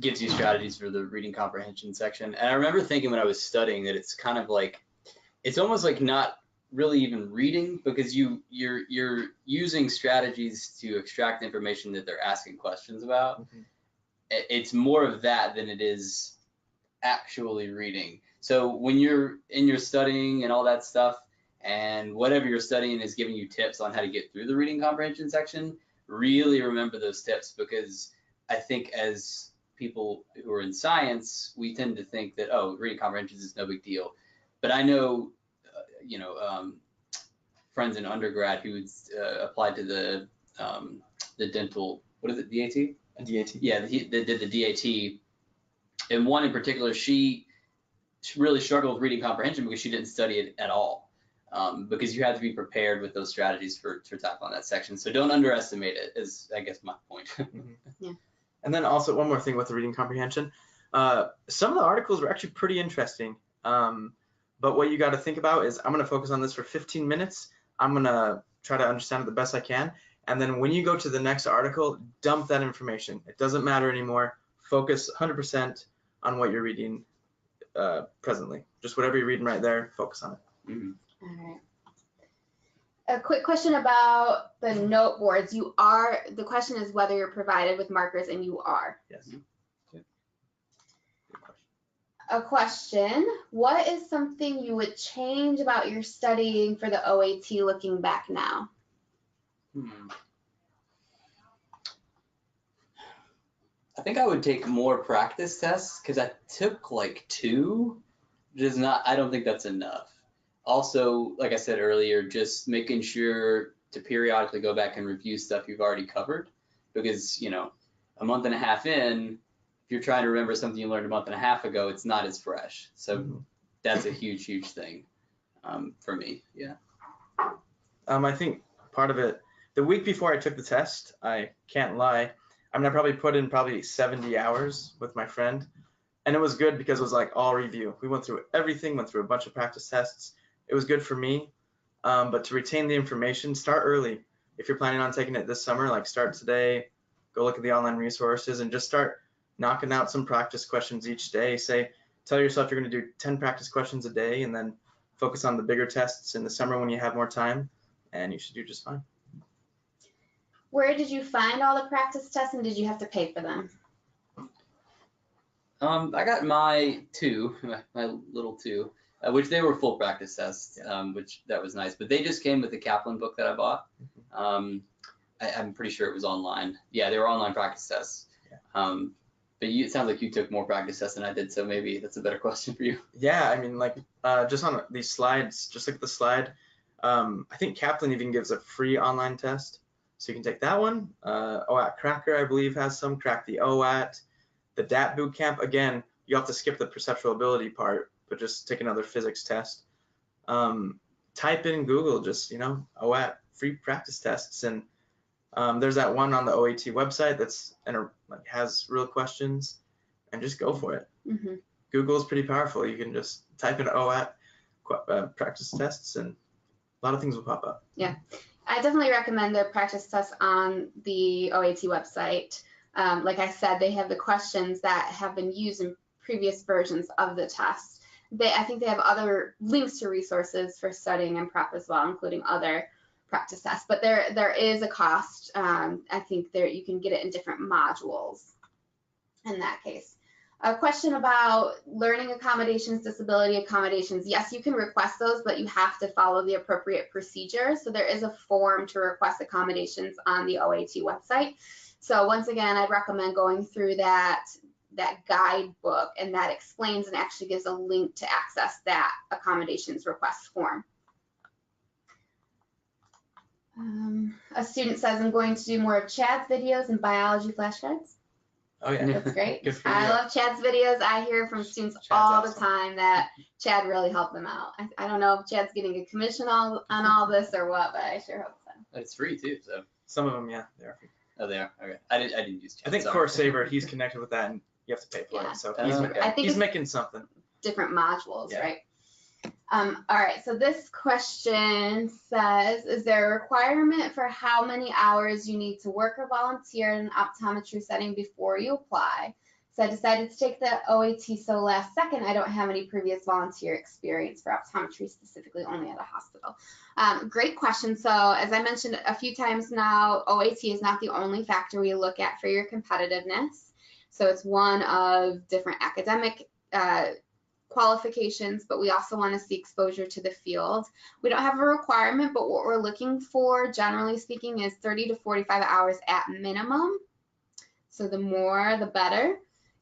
gives you strategies for the reading comprehension section. And I remember thinking when I was studying that it's kind of like, it's almost like not really even reading, because you're using strategies to extract information that they're asking questions about. Mm-hmm. It's more of that than it is actually reading. So when you're in your studying and all that stuff, and whatever you're studying is giving you tips on how to get through the reading comprehension section, really remember those tips, because I think as people who are in science, we tend to think that, oh, reading comprehension is no big deal. But I know, friends in undergrad who applied to the dental, what is it, DAT? DAT. Yeah, they did the DAT. And one in particular, she really struggled with reading comprehension because she didn't study it at all. Because you have to be prepared with those strategies for tackling that section. So don't underestimate it, is, I guess, my point. Yeah. And then also one more thing with the reading comprehension. Some of the articles were actually pretty interesting. But what you got to think about is I'm going to focus on this for 15 minutes. I'm going to try to understand it the best I can. And then when you go to the next article, dump that information. It doesn't matter anymore. Focus 100% on what you're reading presently. Just whatever you're reading right there, focus on it. Mm-hmm. All right. A quick question about the note boards. The question is whether you're provided with markers, and you are. Yes. Mm-hmm. Good question. A question, what is something you would change about your studying for the OAT looking back now? I think I would take more practice tests because I took like 2. I don't think that's enough. Also, like I said earlier, just making sure to periodically go back and review stuff you've already covered, because, you know, a month and a half in, if you're trying to remember something you learned a month and a half ago, it's not as fresh. So that's a huge, huge thing for me. Yeah. I think part of it, the week before I took the test, I can't lie, I mean, I probably put in 70 hours with my friend, and it was good because it was like all review. We went through everything, went through a bunch of practice tests. It was good for me, but to retain the information, start early. If you're planning on taking it this summer, like start today, go look at the online resources and just start knocking out some practice questions each day. Tell yourself you're going to do 10 practice questions a day, and then focus on the bigger tests in the summer when you have more time, and you should do just fine. Where did you find all the practice tests, and did you have to pay for them? I got my 2, my little 2, which they were full practice tests, which that was nice. But they just came with the Kaplan book that I bought. I'm pretty sure it was online. Yeah, they were online practice tests. Yeah. But it sounds like you took more practice tests than I did, so maybe that's a better question for you. Yeah, I mean, like just on these slides, just look at the slide. I think Kaplan even gives a free online test, so you can take that one. OAT Cracker, I believe, has some. Crack the OAT. The DAT bootcamp, again, you have to skip the perceptual ability part, but just take another physics test. Type in Google, just, OAT free practice tests, and there's that one on the OAT website that's has real questions, and just go for it. Mm-hmm. Google is pretty powerful. You can just type in OAT practice tests, and a lot of things will pop up. Yeah, I definitely recommend the practice tests on the OAT website. Like I said, they have the questions that have been used in previous versions of the test. I think they have other links to resources for studying and prep as well, including other practice tests. But there is a cost. I think you can get it in different modules in that case. A question about learning accommodations, disability accommodations. Yes, you can request those, but you have to follow the appropriate procedure. So there is a form to request accommodations on the OAT website. So once again, I'd recommend going through that guidebook, and that explains and actually gives a link to access that accommodations request form. A student says, I'm going to do more of Chad's videos and biology flashcards. Oh yeah, that's great. Good for you. I love Chad's videos. I hear from students all the time that Chad really helped them out. I don't know if Chad's getting a commission on all this or what, but I sure hope so. It's free too, so. Some of them, yeah, they are free. Oh, they are? Okay. I didn't use Chad. I think CoreSaver, he's connected with that, and you have to pay for it. So he's making something. Different modules, yeah. Right? All right, so this question says, is there a requirement for how many hours you need to work or volunteer in an optometry setting before you apply? So I decided to take the OAT, so last second, I don't have any previous volunteer experience for optometry, specifically only at a hospital. Great question. So as I mentioned a few times now, OAT is not the only factor we look at for your competitiveness. So it's one of different academic qualifications, but we also want to see exposure to the field. We don't have a requirement, but what we're looking for, generally speaking, is 30 to 45 hours at minimum. So the more, the better.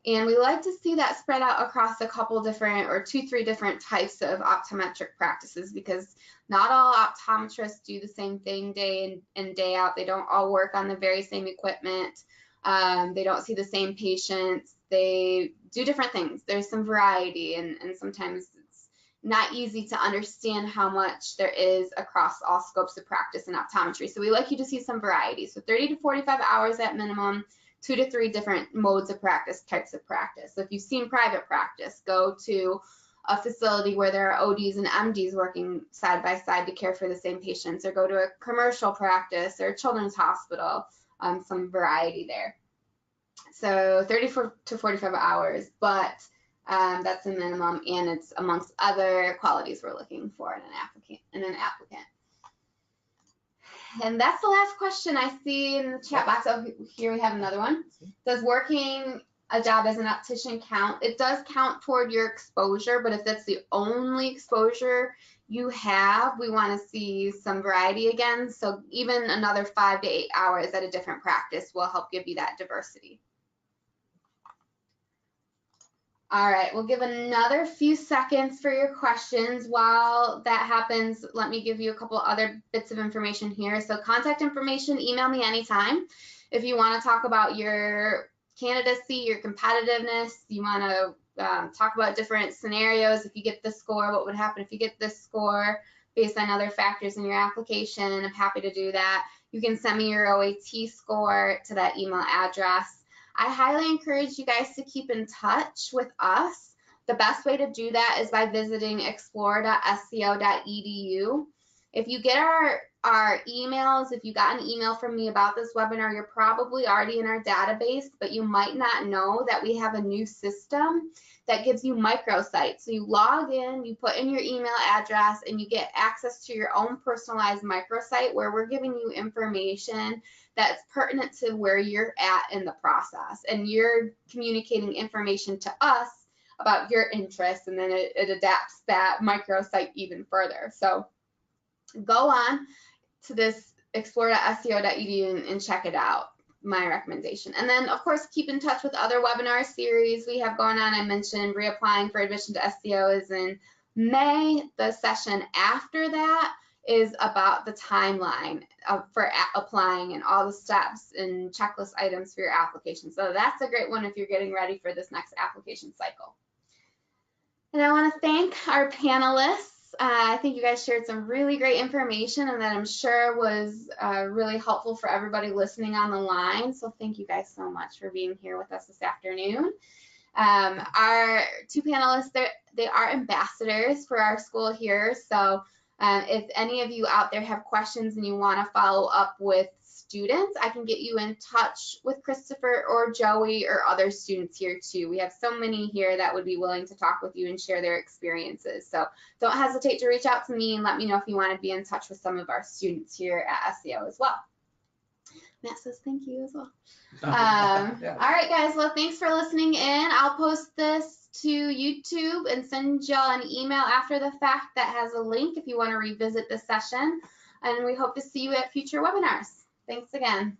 And we like to see that spread out across a couple different, or 2-3 different types of optometric practices, because not all optometrists do the same thing day in and day out. They don't all work on the very same equipment. They don't see the same patients. They do different things. There's some variety, and sometimes it's not easy to understand how much there is across all scopes of practice in optometry. So we like you to see some variety. So 30 to 45 hours at minimum, 2 to 3 different modes of practice, types of practice. So if you've seen private practice, go to a facility where there are ODs and MDs working side by side to care for the same patients, or go to a commercial practice or a children's hospital. Some variety there. So 30 to 45 hours, but that's a minimum, and it's amongst other qualities we're looking for in an applicant. And that's the last question I see in the chat box. Oh, here we have another one. Does working a job as an optician count? It does count toward your exposure, but if that's the only exposure you have, we want to see some variety again. So even another 5 to 8 hours at a different practice will help give you that diversity. All right, we'll give another few seconds for your questions. While that happens, let me give you a couple other bits of information here. So contact information, email me anytime. If you want to talk about your candidacy, your competitiveness, you want to talk about different scenarios. If you get this score, what would happen if you get this score based on other factors in your application? I'm happy to do that. You can send me your OAT score to that email address. I highly encourage you guys to keep in touch with us. The best way to do that is by visiting explore.sco.edu. If you get our emails, if you got an email from me about this webinar, you're probably already in our database, but you might not know that we have a new system that gives you microsites. So you log in, you put in your email address, and you get access to your own personalized microsite where we're giving you information that's pertinent to where you're at in the process. And you're communicating information to us about your interests, and then it adapts that microsite even further. So go on to this explore.sco.edu and check it out, my recommendation. And then, of course, keep in touch with other webinar series we have going on. I mentioned reapplying for admission to SCO is in May. The session after that is about the timeline for applying and all the steps and checklist items for your application. So that's a great one if you're getting ready for this next application cycle. And I want to thank our panelists. I think you guys shared some really great information, and that I'm sure was really helpful for everybody listening on the line. So thank you guys so much for being here with us this afternoon. Our two panelists, they are ambassadors for our school here. So if any of you out there have questions and you want to follow up with students, I can get you in touch with Christopher or Joey or other students here too. We have so many here that would be willing to talk with you and share their experiences. So don't hesitate to reach out to me and let me know if you want to be in touch with some of our students here at SCO as well. Matt says thank you as well. Yeah. All right, guys. Well, thanks for listening in. I'll post this to YouTube and send y'all an email after the fact that has a link if you want to revisit this session. And we hope to see you at future webinars. Thanks again.